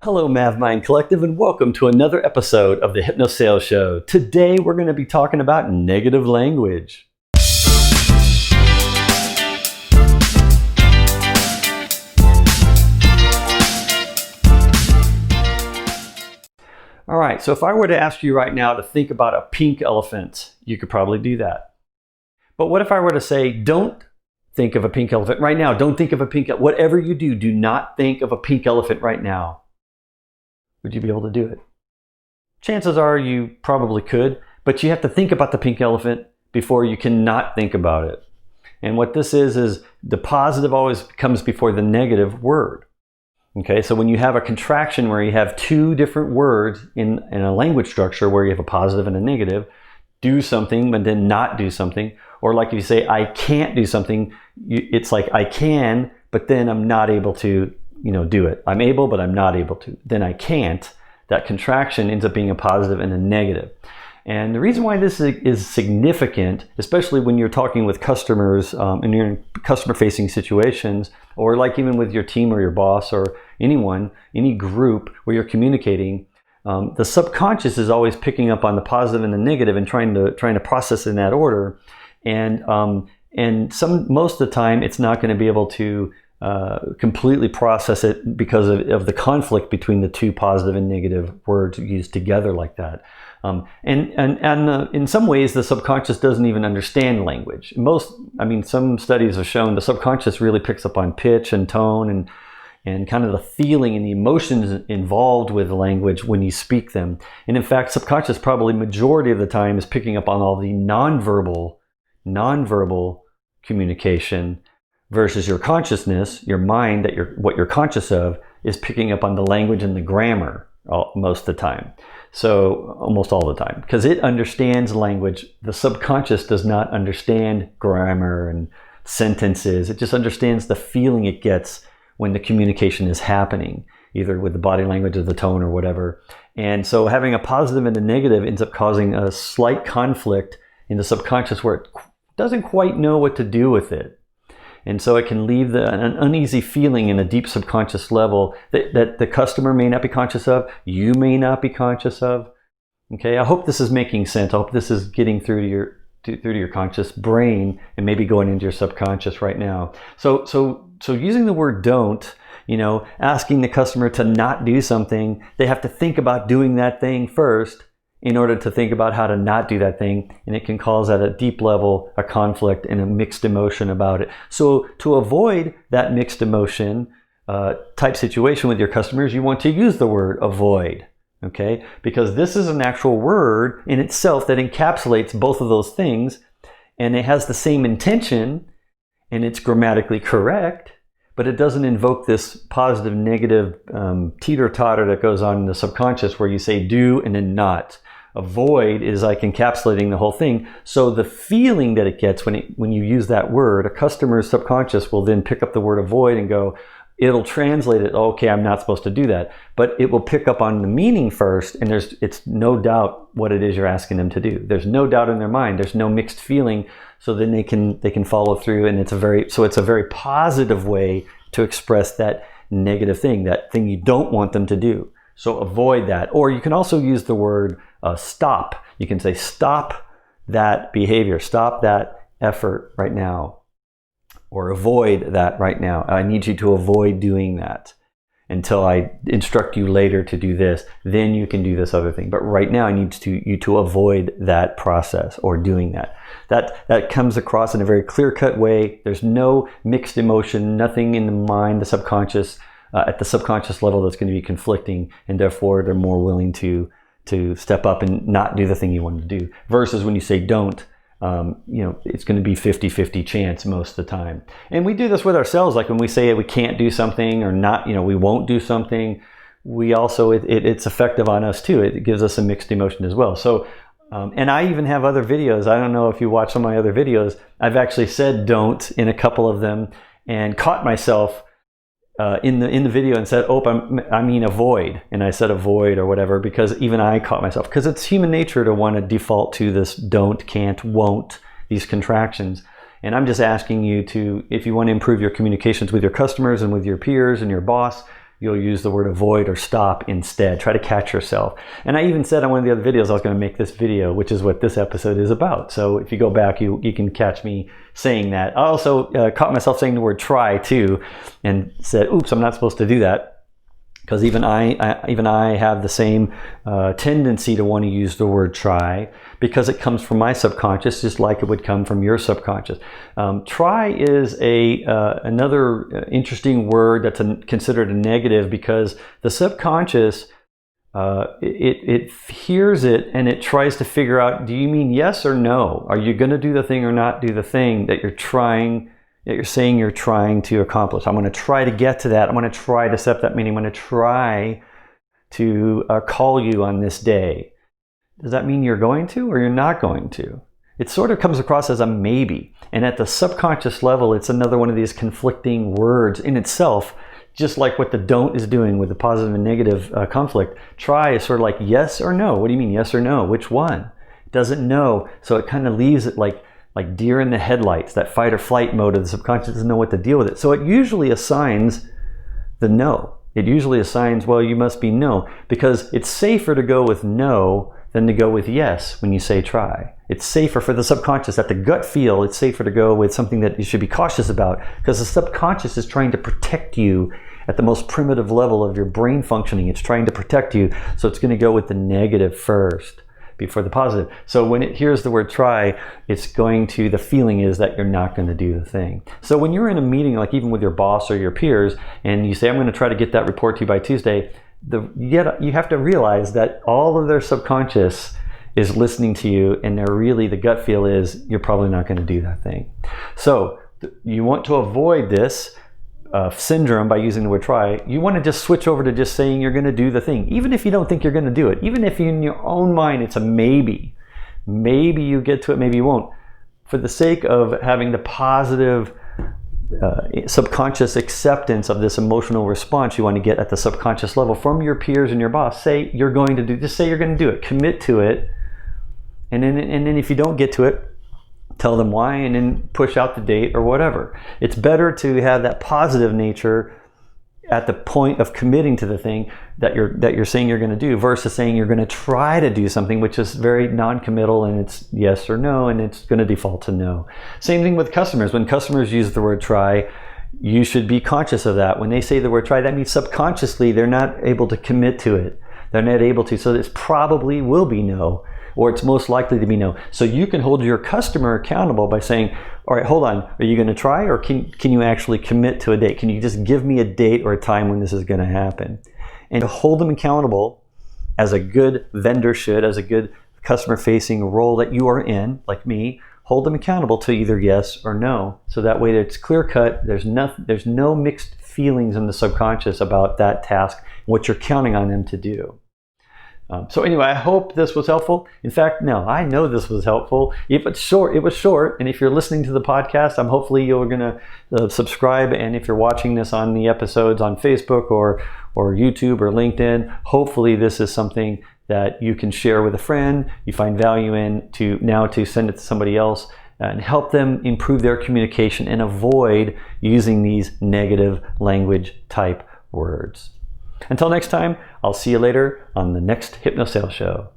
Hello, MavMind Collective, and welcome to another episode of the HypnoSales Show. Today, we're going to be talking about negative language. All right, so if I were to ask you right now to think about a pink elephant, you could probably do that. But what if I were to say, don't think of a pink elephant right now? Don't think of a pink elephant. Whatever you do, do not think of a pink elephant right now. Would you be able to do it? Chances are you probably could, but you have to think about the pink elephant before you can not think about it. And what this is the positive always comes before the negative word. Okay, so when you have a contraction where you have two different words in a language structure where you have a positive and a negative, do something but then not do something, or like if you say, I can't do something, it's like I can, but then I'm not able to do it. I'm able, but I'm not able to. Then I can't. That contraction ends up being a positive and a negative. And the reason why this is significant, especially when you're talking with customers and you're in customer-facing situations, or like even with your team or your boss or anyone, any group where you're communicating, the subconscious is always picking up on the positive and the negative and trying to process in that order. And most of the time, it's not going to be able to completely process it because of the conflict between the two positive and negative words used together like that. And in some ways, the subconscious doesn't even understand language. Some studies have shown the subconscious really picks up on pitch and tone and kind of the feeling and the emotions involved with the language when you speak them. And in fact, subconscious probably majority of the time is picking up on all the nonverbal communication, versus your consciousness, your mind, what you're conscious of, is picking up on the language and the grammar most of the time. So almost all the time, because it understands language. The subconscious does not understand grammar and sentences. It just understands the feeling it gets when the communication is happening, either with the body language or the tone or whatever. And so having a positive and a negative ends up causing a slight conflict in the subconscious where it doesn't quite know what to do with it. And so it can leave an uneasy feeling in a deep subconscious level that the customer may not be conscious of, you may not be conscious of. Okay, I hope this is making sense. I hope this is getting through to your conscious brain and maybe going into your subconscious right now. So using the word don't, asking the customer to not do something, they have to think about doing that thing first in order to think about how to not do that thing, and it can cause at a deep level a conflict and a mixed emotion about it. So to avoid that mixed emotion type situation with your customers, you want to use the word avoid, okay? Because this is an actual word in itself that encapsulates both of those things, and it has the same intention, and it's grammatically correct, but it doesn't invoke this positive, negative teeter-totter that goes on in the subconscious where you say do and then not. Avoid is like encapsulating the whole thing. So the feeling that it gets when you use that word, a customer's subconscious will then pick up the word avoid and go, it'll translate it, okay, I'm not supposed to do that. But it will pick up on the meaning first, and it's no doubt what it is you're asking them to do. There's no doubt in their mind. There's no mixed feeling. So then they can follow through, and it's a very positive way to express that negative thing, that thing you don't want them to do. So avoid that. Or you can also use the word stop. You can say, stop that behavior, stop that effort right now, or avoid that right now. I need you to avoid doing that until I instruct you later to do this. Then you can do this other thing. But right now I need you to avoid that process or doing that. That comes across in a very clear-cut way. There's no mixed emotion, nothing in the mind, the subconscious, at the subconscious level that's going to be conflicting, and therefore they're more willing to step up and not do the thing you want to do. Versus when you say don't, it's going to be 50-50 chance most of the time. And we do this with ourselves, like when we say we can't do something or not, we won't do something, we also, it's effective on us too. It gives us a mixed emotion as well. So, and I even have other videos. I don't know if you watch some of my other videos. I've actually said don't in a couple of them and caught myself in the video and said, oh, I mean avoid. And I said avoid or whatever, because even I caught myself, because it's human nature to want to default to this don't, can't, won't, these contractions. And I'm just asking you to, if you want to improve your communications with your customers and with your peers and your boss, you'll use the word avoid or stop instead. Try to catch yourself. And I even said on one of the other videos I was going to make this video, which is what this episode is about. So if you go back, you can catch me saying that. I also caught myself saying the word try too, and said, oops, I'm not supposed to do that. Because even I have the same tendency to want to use the word try, because it comes from my subconscious, just like it would come from your subconscious. Try is another interesting word that's considered a negative, because the subconscious, it hears it and it tries to figure out, do you mean yes or no? Are you going to do the thing or not do the thing that you're saying you're trying to accomplish? I'm going to try to get to that. I'm going to try to set that meeting. I'm going to try to call you on this day. Does that mean you're going to or you're not going to? It sort of comes across as a maybe. And at the subconscious level, it's another one of these conflicting words in itself, just like what the don't is doing with the positive and negative conflict. Try is sort of like yes or no. What do you mean yes or no? Which one? It doesn't know. So it kind of leaves it like deer in the headlights, that fight or flight mode of the subconscious doesn't know what to deal with it. So it usually assigns the no. It usually assigns, well, you must be no, because it's safer to go with no than to go with yes when you say try. It's safer for the subconscious. At the gut feel, it's safer to go with something that you should be cautious about, because the subconscious is trying to protect you at the most primitive level of your brain functioning. It's trying to protect you, so it's going to go with the negative first before the positive. So when it hears the word try, the feeling is that you're not going to do the thing. So when you're in a meeting, like even with your boss or your peers, and you say, I'm going to try to get that report to you by Tuesday, you have to realize that all of their subconscious is listening to you, and the gut feel is you're probably not going to do that thing. So you want to avoid this syndrome by using the word try. You want to just switch over to just saying you're going to do the thing, even if you don't think you're going to do it, even if in your own mind it's a maybe. Maybe you get to it, maybe you won't. For the sake of having the positive subconscious acceptance of this emotional response you want to get at the subconscious level from your peers and your boss, say you're going to do. Just say you're going to do it. Commit to it, and then if you don't get to it, tell them why, and then push out the date or whatever. It's better to have that positive nature at the point of committing to the thing that you're saying you're going to do, versus saying you're going to try to do something, which is very non-committal, and it's yes or no, and it's going to default to no. Same thing with customers. When customers use the word try, you should be conscious of that. When they say the word try, that means subconsciously they're not able to commit to it. They're not able to. So this probably will be no, or it's most likely to be no. So you can hold your customer accountable by saying, all right, hold on, are you going to try, or can you actually commit to a date? Can you just give me a date or a time when this is going to happen? And to hold them accountable, as a good vendor should, as a good customer-facing role that you are in, like me, hold them accountable to either yes or no. So that way it's clear-cut, there's no mixed feelings in the subconscious about that task, what you're counting on them to do. So anyway, I hope this was helpful. In fact, no, I know this was helpful. If it's short, it was short. And if you're listening to the podcast, hopefully you're going to subscribe. And if you're watching this on the episodes on Facebook or YouTube or LinkedIn, hopefully this is something that you can share with a friend, you find value in, to send it to somebody else and help them improve their communication and avoid using these negative language type words. Until next time, I'll see you later on the next HypnoSales show.